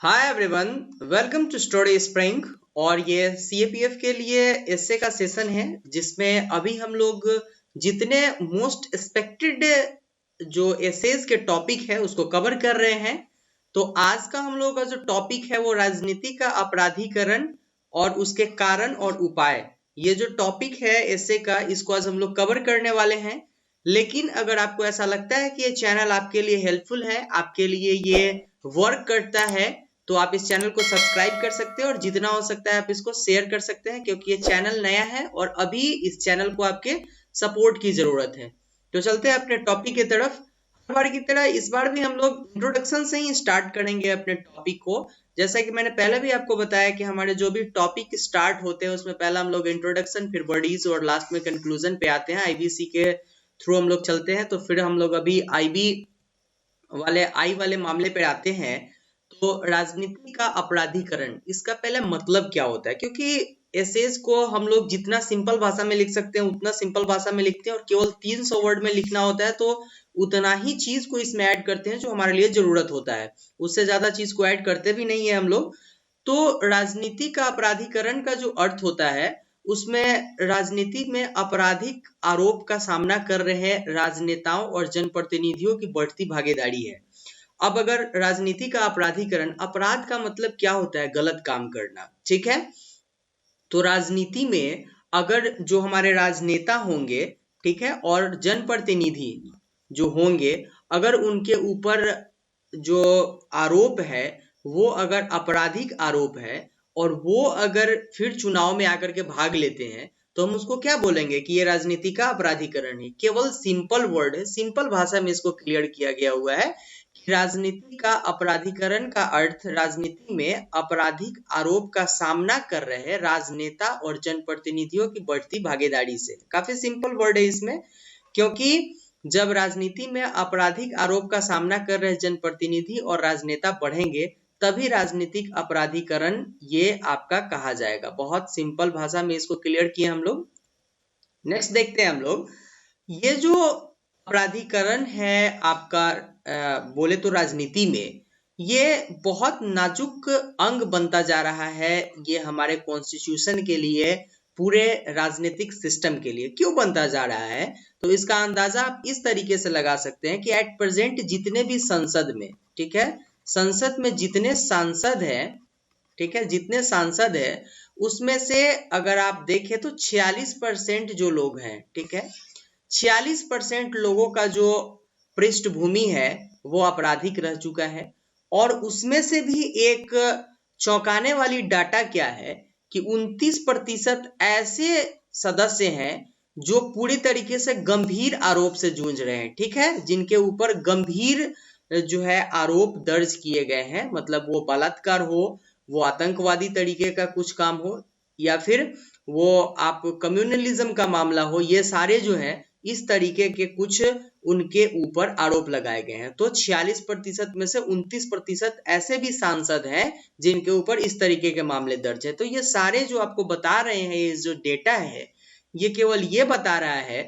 Hi everyone, welcome to study spring. और ये CAPF के लिए एसए का सेशन है जिसमें अभी हम लोग जितने मोस्ट एक्सपेक्टेड जो एसेज के टॉपिक है उसको कवर कर रहे हैं। तो आज का हम लोग का जो टॉपिक है वो राजनीति का अपराधीकरण और उसके कारण और उपाय। ये जो टॉपिक है एसए का, इसको आज हम लोग कवर करने वाले हैं। लेकिन अगर आपको ऐसा लगता है कि ये चैनल आपके लिए हेल्पफुल है, आपके लिए ये वर्क करता है, तो आप इस चैनल को सब्सक्राइब कर सकते हैं और जितना हो सकता है आप इसको शेयर कर सकते हैं, क्योंकि ये चैनल नया है और अभी इस चैनल को आपके सपोर्ट की जरूरत है। तो चलते हैं अपने टॉपिक की तरफ। हर बार की तरह इस बार भी हम लोग इंट्रोडक्शन से ही स्टार्ट करेंगे अपने टॉपिक को। जैसा कि मैंने पहले भी आपको बताया कि हमारे जो भी टॉपिक स्टार्ट होते हैं उसमें पहला हम लोग इंट्रोडक्शन, फिर बॉडीज और लास्ट में कंक्लूजन पे आते हैं। आईबीसी के थ्रू हम लोग चलते हैं। तो फिर हम लोग अभी आई वाले मामले पे आते हैं। तो राजनीति का अपराधीकरण, इसका पहले मतलब क्या होता है, क्योंकि एसेज को हम लोग जितना सिंपल भाषा में लिख सकते हैं उतना सिंपल भाषा में लिखते हैं और केवल 300 वर्ड में लिखना होता है, तो उतना ही चीज को इसमें ऐड करते हैं जो हमारे लिए जरूरत होता है। उससे ज्यादा चीज को ऐड करते भी नहीं है हम लोग। तो राजनीति का अपराधीकरण का जो अर्थ होता है, उसमें राजनीति में आपराधिक आरोप का सामना कर रहे राजनेताओं और जनप्रतिनिधियों की बढ़ती भागीदारी है। अब अगर राजनीति का अपराधीकरण, अपराध का मतलब क्या होता है? गलत काम करना, ठीक है। तो राजनीति में अगर जो हमारे राजनेता होंगे, ठीक है, और जनप्रतिनिधि जो होंगे, अगर उनके ऊपर जो आरोप है वो अगर आपराधिक आरोप है और वो अगर फिर चुनाव में आकर के भाग लेते हैं, तो हम उसको क्या बोलेंगे कि ये राजनीति का अपराधीकरण है। केवल सिंपल वर्ड है, सिंपल भाषा में इसको क्लियर किया गया हुआ है। राजनीति का अपराधीकरण का अर्थ राजनीति में आपराधिक आरोप का सामना कर रहे राजनेता और जनप्रतिनिधियों की बढ़ती भागीदारी से। काफी सिंपल वर्ड है इसमें, क्योंकि जब राजनीति में आपराधिक आरोप का सामना कर रहे जनप्रतिनिधि और राजनेता बढ़ेंगे, तभी राजनीतिक अपराधीकरण ये आपका कहा जाएगा। बहुत सिंपल भाषा में इसको क्लियर किए हम लोग। नेक्स्ट देखते हैं हम लोग। ये जो अपराधीकरण है आपका, बोले तो राजनीति में ये बहुत नाजुक अंग बनता जा रहा है। ये हमारे कॉन्स्टिट्यूशन के लिए, पूरे राजनीतिक सिस्टम के लिए क्यों बनता जा रहा है, तो इसका अंदाजा आप इस तरीके से लगा सकते हैं कि एट प्रेजेंट जितने भी संसद में, ठीक है, संसद में जितने सांसद हैं, ठीक है, जितने सांसद है उसमें से अगर आप देखें तो 46% जो लोग हैं, ठीक है, 46% लोगों का जो पृष्ठभूमि है वो आपराधिक रह चुका है। और उसमें से भी एक चौंकाने वाली डाटा क्या है कि 29% ऐसे सदस्य हैं जो पूरी तरीके से गंभीर आरोप से जूझ रहे हैं, ठीक है, जिनके ऊपर गंभीर जो है आरोप दर्ज किए गए हैं। मतलब वो बलात्कार हो, वो आतंकवादी तरीके का कुछ काम हो, या फिर वो आप कम्युनलिज्म का मामला हो, ये सारे जो है इस तरीके के कुछ उनके ऊपर आरोप लगाए गए हैं। तो 46% में से 29% ऐसे भी सांसद हैं जिनके ऊपर इस तरीके के मामले दर्ज है। तो ये सारे जो आपको बता रहे हैं, ये जो डेटा है, ये केवल ये बता रहा है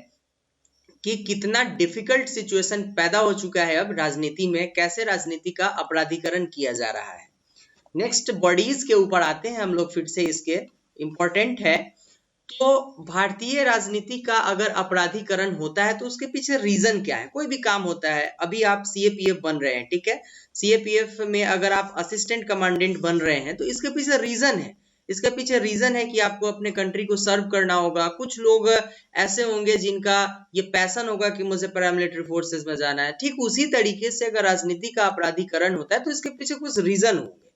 कि कितना डिफिकल्ट सिचुएशन पैदा हो चुका है अब राजनीति में, कैसे राजनीति का अपराधीकरण किया जा रहा है। नेक्स्ट बॉडीज के ऊपर आते हैं हम लोग फिर से, इसके इम्पोर्टेंट है। तो भारतीय राजनीति का अगर अपराधीकरण होता है तो उसके पीछे रीजन क्या है? कोई भी काम होता है, अभी आप सीएपीएफ बन रहे हैं, ठीक है, सीएपीएफ में अगर आप असिस्टेंट कमांडेंट बन रहे हैं तो इसके पीछे रीजन है। इसके पीछे रीजन है कि आपको अपने कंट्री को सर्व करना होगा। कुछ लोग ऐसे होंगे जिनका ये पैशन होगा कि मुझे पैरामिलिट्री फोर्सेस में जाना है। ठीक उसी तरीके से अगर राजनीति का अपराधीकरण होता है तो इसके पीछे कुछ रीजन होंगे,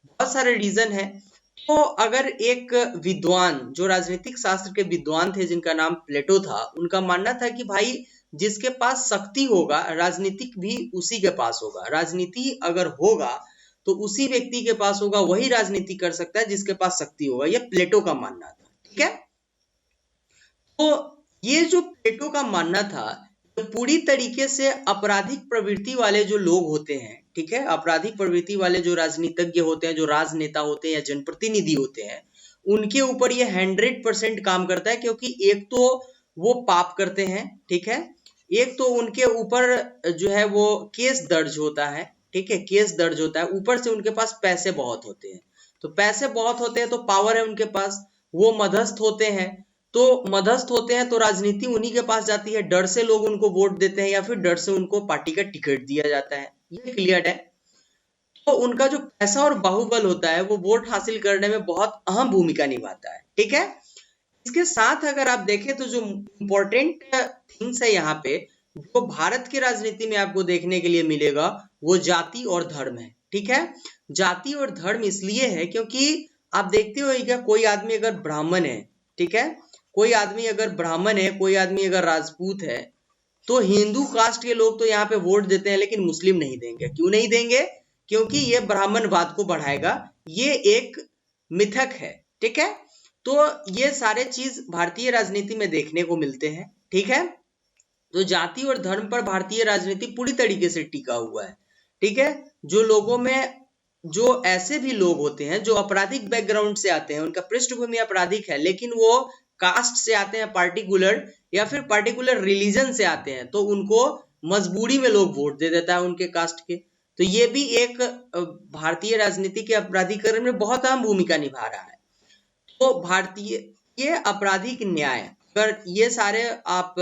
बहुत सारे रीजन है। तो अगर एक विद्वान, जो राजनीतिक शास्त्र के विद्वान थे जिनका नाम प्लेटो था, उनका मानना था कि भाई जिसके पास शक्ति होगा राजनीतिक भी उसी के पास होगा। राजनीति अगर होगा तो उसी व्यक्ति के पास होगा, वही राजनीति कर सकता है जिसके पास शक्ति होगा। यह प्लेटो का मानना था, ठीक है। तो ये जो प्लेटो का मानना था, पूरी तरीके से आपराधिक प्रवृत्ति वाले जो लोग होते हैं, ठीक है, आपराधिक प्रवृत्ति वाले जो राजनीतिज्ञ होते हैं, जो राजनेता होते हैं या जनप्रतिनिधि होते हैं, उनके ऊपर ये 100% काम करता है। क्योंकि एक तो वो पाप करते हैं, ठीक है, एक तो उनके ऊपर जो है वो केस दर्ज होता है, ठीक है, केस दर्ज होता है, ऊपर से उनके पास पैसे बहुत होते हैं। तो पैसे बहुत होते हैं तो पावर है उनके पास, वो मध्यस्थ होते हैं। तो मध्यस्थ होते हैं तो राजनीति उन्हीं के पास जाती है, डर से लोग उनको वोट देते हैं या फिर डर से उनको पार्टी का टिकट दिया जाता है। ये क्लियर है। तो उनका जो पैसा और बाहुबल होता है वो वोट हासिल करने में बहुत अहम भूमिका निभाता है, ठीक है। इसके साथ अगर आप देखें तो जो इम्पोर्टेंट थिंग्स है यहाँ पे, जो भारत की राजनीति में आपको देखने के लिए मिलेगा, वो जाति और धर्म है, ठीक है। जाति और धर्म इसलिए है क्योंकि आप देखते हो क्या, कोई आदमी अगर ब्राह्मण है, ठीक है, कोई आदमी अगर ब्राह्मण है, कोई आदमी अगर राजपूत है, तो हिंदू कास्ट के लोग तो यहाँ पे वोट देते हैं लेकिन मुस्लिम नहीं देंगे। क्यों नहीं देंगे? क्योंकि ये ब्राह्मणवाद को बढ़ाएगा, ये एक मिथक है, ठीक है। तो ये सारे चीज भारतीय राजनीति में देखने को मिलते हैं, ठीक है। तो जाति और धर्म पर भारतीय राजनीति पूरी तरीके से टिका हुआ है, ठीक है। जो लोगों में, जो ऐसे भी लोग होते हैं जो आपराधिक बैकग्राउंड से आते हैं, उनका पृष्ठभूमि आपराधिक है, लेकिन वो कास्ट से आते हैं पार्टिकुलर, या फिर पार्टिकुलर रिलीजन से आते हैं, तो उनको मजबूरी में लोग वोट दे देता है उनके कास्ट के। तो ये भी एक भारतीय राजनीति के अपराधीकरण में बहुत अहम भूमिका निभा रहा है। तो भारतीय ये आपराधिक न्याय, अगर ये सारे आप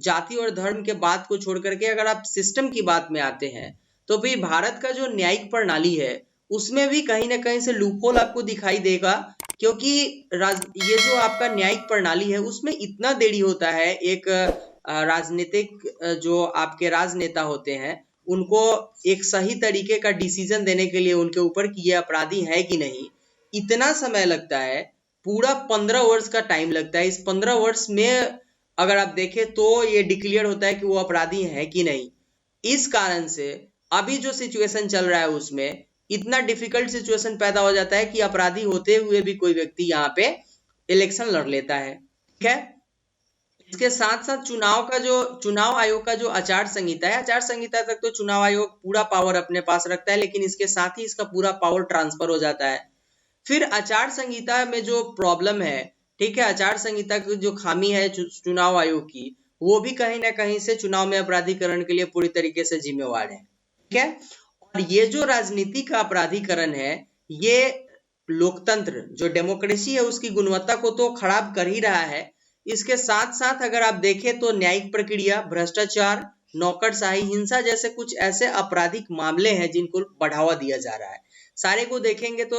जाति और धर्म के बात को छोड़ करके अगर आप सिस्टम की बात में आते हैं, तो भी भारत का जो न्यायिक प्रणाली है उसमें भी कहीं ना कहीं से लूपहोल आपको दिखाई देगा, क्योंकि ये जो आपका न्यायिक प्रणाली है उसमें इतना देरी होता है एक राजनीतिक जो आपके राजनेता होते हैं उनको एक सही तरीके का डिसीजन देने के लिए उनके ऊपर कि ये अपराधी है कि नहीं, इतना समय लगता है, पूरा 15 वर्ष का टाइम लगता है। इस 15 वर्ष में अगर आप देखें तो ये डिक्लेयर होता है कि वो अपराधी है कि नहीं। इस कारण से अभी जो सिचुएशन चल रहा है उसमें इतना डिफिकल्ट सिचुएशन पैदा हो जाता है कि अपराधी होते हुए भी कोई व्यक्ति यहाँ पे इलेक्शन लड़ लेता है, ठीक है। इसके साथ साथ चुनाव आयोग का जो आचार संहिता है, आचार संहिता तक तो चुनाव आयोग पूरा पावर अपने पास रखता है, लेकिन इसके साथ ही इसका पूरा पावर ट्रांसफर हो जाता है। फिर आचार संहिता में जो प्रॉब्लम है, ठीक है, आचार संहिता की जो खामी है चुनाव आयोग की, वो भी कहीं ना कहीं से चुनाव में अपराधीकरण के लिए पूरी तरीके से जिम्मेवार है, ठीक है। और ये जो राजनीति का अपराधीकरण है, ये लोकतंत्र जो डेमोक्रेसी है उसकी गुणवत्ता को तो खराब कर ही रहा है। इसके साथ साथ अगर आप देखें तो न्यायिक प्रक्रिया, भ्रष्टाचार, नौकरशाही, हिंसा जैसे कुछ ऐसे आपराधिक मामले हैं जिनको बढ़ावा दिया जा रहा है। सारे को देखेंगे तो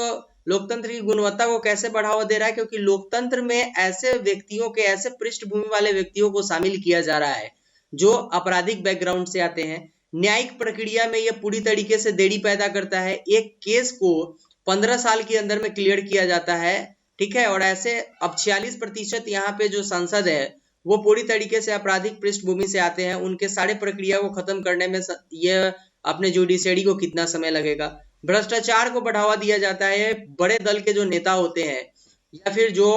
लोकतंत्र की गुणवत्ता को कैसे बढ़ावा दे रहा है, क्योंकि लोकतंत्र में ऐसे व्यक्तियों के, ऐसे पृष्ठभूमि वाले व्यक्तियों को शामिल किया जा रहा है जो आपराधिक बैकग्राउंड से आते हैं। न्यायिक प्रक्रिया में यह पूरी तरीके से देरी पैदा करता है, एक केस को 15 साल के अंदर में क्लियर किया जाता है, ठीक है। और ऐसे अब 46% यहाँ पे जो सांसद है वो पूरी तरीके से आपराधिक पृष्ठभूमि से आते हैं, उनके सारे प्रक्रिया को खत्म करने में ये अपने जुडिशरी को कितना समय लगेगा। भ्रष्टाचार को बढ़ावा दिया जाता है, बड़े दल के जो नेता होते हैं या फिर जो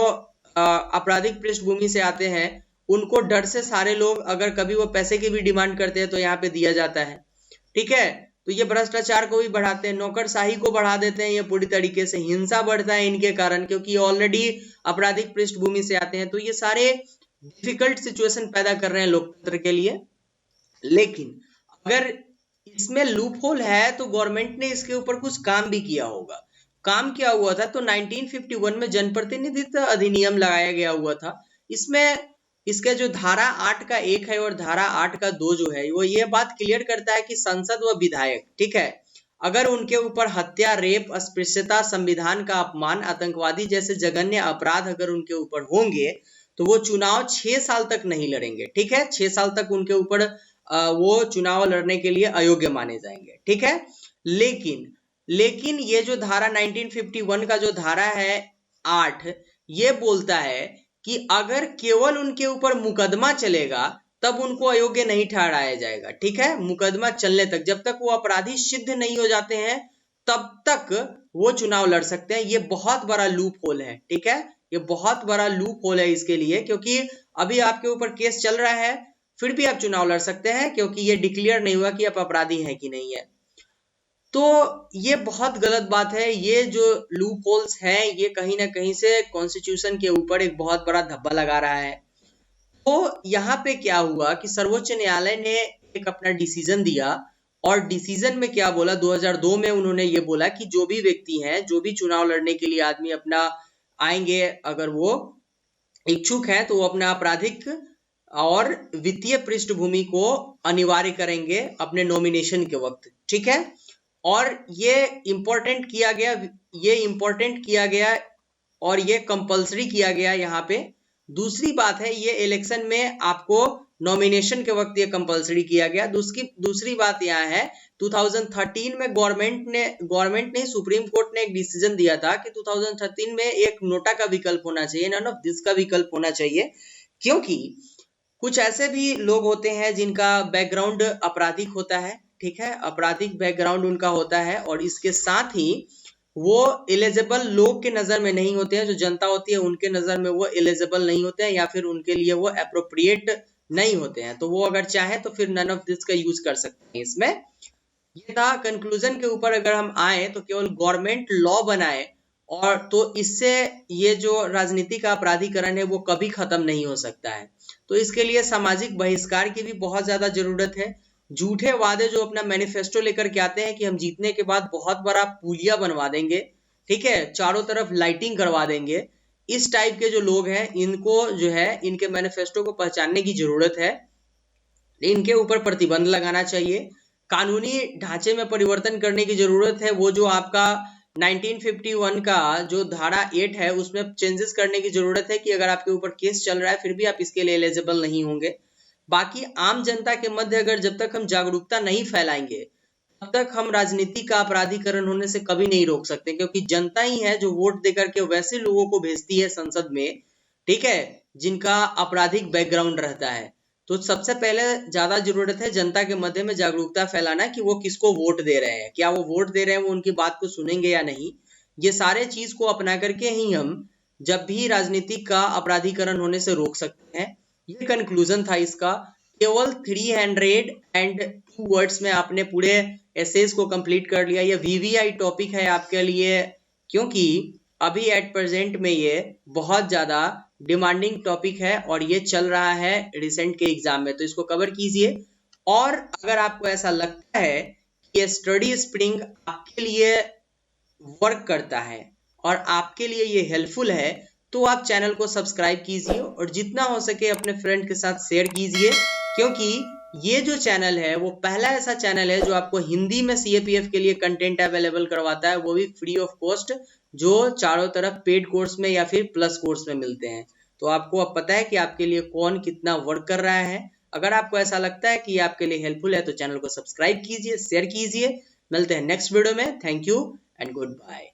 आपराधिक पृष्ठभूमि से आते हैं, उनको डर से सारे लोग अगर कभी वो पैसे की भी डिमांड करते हैं तो यहाँ पे दिया जाता है, ठीक है। तो ये भ्रष्टाचार को भी बढ़ाते हैं, नौकरशाही को बढ़ा देते हैं, ये पूरी तरीके से हिंसा बढ़ता है इनके कारण, क्योंकि ऑलरेडी आपराधिक पृष्ठभूमि से आते हैं। तो ये सारे डिफिकल्ट सिचुएशन पैदा कर रहे हैं लोकतंत्र के लिए। लेकिन अगर इसमें लूप होल है तो गवर्नमेंट ने इसके ऊपर कुछ काम भी किया होगा। काम क्या हुआ था, तो 1951 में जनप्रतिनिधित्व अधिनियम लगाया गया हुआ था। इसमें इसके जो धारा 8 का 1 है और धारा 8 का 2 जो है वो ये बात क्लियर करता है कि संसद व विधायक, ठीक है, अगर उनके ऊपर हत्या, रेप, अस्पृश्यता, संविधान का अपमान, आतंकवादी जैसे जघन्य अपराध अगर उनके ऊपर होंगे तो वो चुनाव 6 साल तक नहीं लड़ेंगे, ठीक है। 6 साल तक उनके ऊपर वो चुनाव लड़ने के लिए अयोग्य माने जाएंगे, ठीक है। लेकिन ये जो धारा 1951 का जो धारा है 8, ये बोलता है कि अगर केवल उनके ऊपर मुकदमा चलेगा तब उनको अयोग्य नहीं ठहराया जाएगा, ठीक है। मुकदमा चलने तक, जब तक वो अपराधी सिद्ध नहीं हो जाते हैं तब तक वो चुनाव लड़ सकते हैं। ये बहुत बड़ा लूप होल है, ठीक है, ये बहुत बड़ा लूप होल है इसके लिए, क्योंकि अभी आपके ऊपर केस चल रहा है फिर भी आप चुनाव लड़ सकते हैं, क्योंकि ये डिक्लेयर नहीं हुआ कि आप अपराधी हैं कि नहीं है। तो ये बहुत गलत बात है। ये जो लूप होल्स हैं ये कहीं ना कहीं से कॉन्स्टिट्यूशन के ऊपर एक बहुत बड़ा धब्बा लगा रहा है। तो यहाँ पे क्या हुआ कि सर्वोच्च न्यायालय ने एक अपना डिसीजन दिया और डिसीजन में क्या बोला 2002 में उन्होंने ये बोला कि जो भी व्यक्ति हैं, जो भी चुनाव लड़ने के लिए आदमी अपना आएंगे, अगर वो इच्छुक है तो वो अपना आपराधिक और वित्तीय पृष्ठभूमि को अनिवार्य करेंगे अपने नॉमिनेशन के वक्त, ठीक है। और ये इंपॉर्टेंट किया गया और ये कंपलसरी किया गया यहाँ पे। दूसरी बात है, ये इलेक्शन में आपको नॉमिनेशन के वक्त ये कंपलसरी किया गया। दूसरी बात यहाँ है, 2013 में गवर्नमेंट ने सुप्रीम कोर्ट ने एक डिसीजन दिया था कि 2013 में एक नोटा का विकल्प होना चाहिए, नन ऑफ दिस का विकल्प होना चाहिए, क्योंकि कुछ ऐसे भी लोग होते हैं जिनका बैकग्राउंड आपराधिक होता है, ठीक है, आपराधिक बैकग्राउंड उनका होता है, और इसके साथ ही वो एलिजिबल लोग के नजर में नहीं होते हैं, जो जनता होती है उनके नजर में वो एलिजिबल नहीं होते हैं, या फिर उनके लिए वो अप्रोप्रिएट नहीं होते हैं, तो वो अगर चाहे तो फिर नन ऑफ दिस का यूज कर सकते हैं इसमें। ये था कंक्लूजन के ऊपर। अगर हम आए तो केवल गवर्नमेंट लॉ बनाए और तो इससे ये जो राजनीति का अपराधीकरण है वो कभी खत्म नहीं हो सकता है। तो इसके लिए सामाजिक बहिष्कार की भी बहुत ज्यादा जरूरत है। झूठे वादे जो अपना मैनिफेस्टो लेकर के आते हैं कि हम जीतने के बाद बहुत बड़ा पुलिया बनवा देंगे, ठीक है, चारों तरफ लाइटिंग करवा देंगे, इस टाइप के जो लोग हैं इनको जो है इनके मैनिफेस्टो को पहचानने की जरूरत है, इनके ऊपर प्रतिबंध लगाना चाहिए, कानूनी ढांचे में परिवर्तन करने की जरूरत है। वो जो आपका 1951 का जो धारा 8 है उसमें चेंजेस करने की जरूरत है कि अगर आपके ऊपर केस चल रहा है फिर भी आप इसके लिए एलिजिबल नहीं होंगे। बाकी आम जनता के मध्य अगर जब तक हम जागरूकता नहीं फैलाएंगे तब तक हम राजनीति का अपराधीकरण होने से कभी नहीं रोक सकते, क्योंकि जनता ही है जो वोट देकर के वैसे लोगों को भेजती है संसद में, ठीक है, जिनका आपराधिक बैकग्राउंड रहता है। तो सबसे पहले ज्यादा जरूरत है जनता के मध्य में जागरूकता फैलाना कि वो किसको वोट दे रहे हैं, क्या वो वोट दे रहे हैं वो उनकी बात को सुनेंगे या नहीं। ये सारे चीज को अपना करके ही हम जब भी राजनीति का अपराधीकरण होने से रोक सकते हैं। ये कंक्लूजन था इसका। केवल 302 वर्ड्स में आपने पूरे एसेज को कंप्लीट कर लिया। ये वीवीआई टॉपिक है आपके लिए, क्योंकि अभी एट प्रेजेंट में ये बहुत ज्यादा डिमांडिंग टॉपिक है और ये चल रहा है रिसेंट के एग्जाम में, तो इसको कवर कीजिए। और अगर आपको ऐसा लगता है कि ये स्टडी स्प्रिंग आपके लिए वर्क करता है और आपके लिए ये हेल्पफुल है तो आप चैनल को सब्सक्राइब कीजिए और जितना हो सके अपने फ्रेंड के साथ शेयर कीजिए, क्योंकि ये जो चैनल है वो पहला ऐसा चैनल है जो आपको हिंदी में सीएपीएफ के लिए कंटेंट अवेलेबल करवाता है, वो भी फ्री ऑफ कॉस्ट, जो चारों तरफ पेड कोर्स में या फिर प्लस कोर्स में मिलते हैं। तो आपको अब पता है कि आपके लिए कौन कितना वर्क कर रहा है। अगर आपको ऐसा लगता है कि ये आपके लिए हेल्पफुल है तो चैनल को सब्सक्राइब कीजिए, शेयर कीजिए। मिलते हैं नेक्स्ट वीडियो में। Thank you and good bye.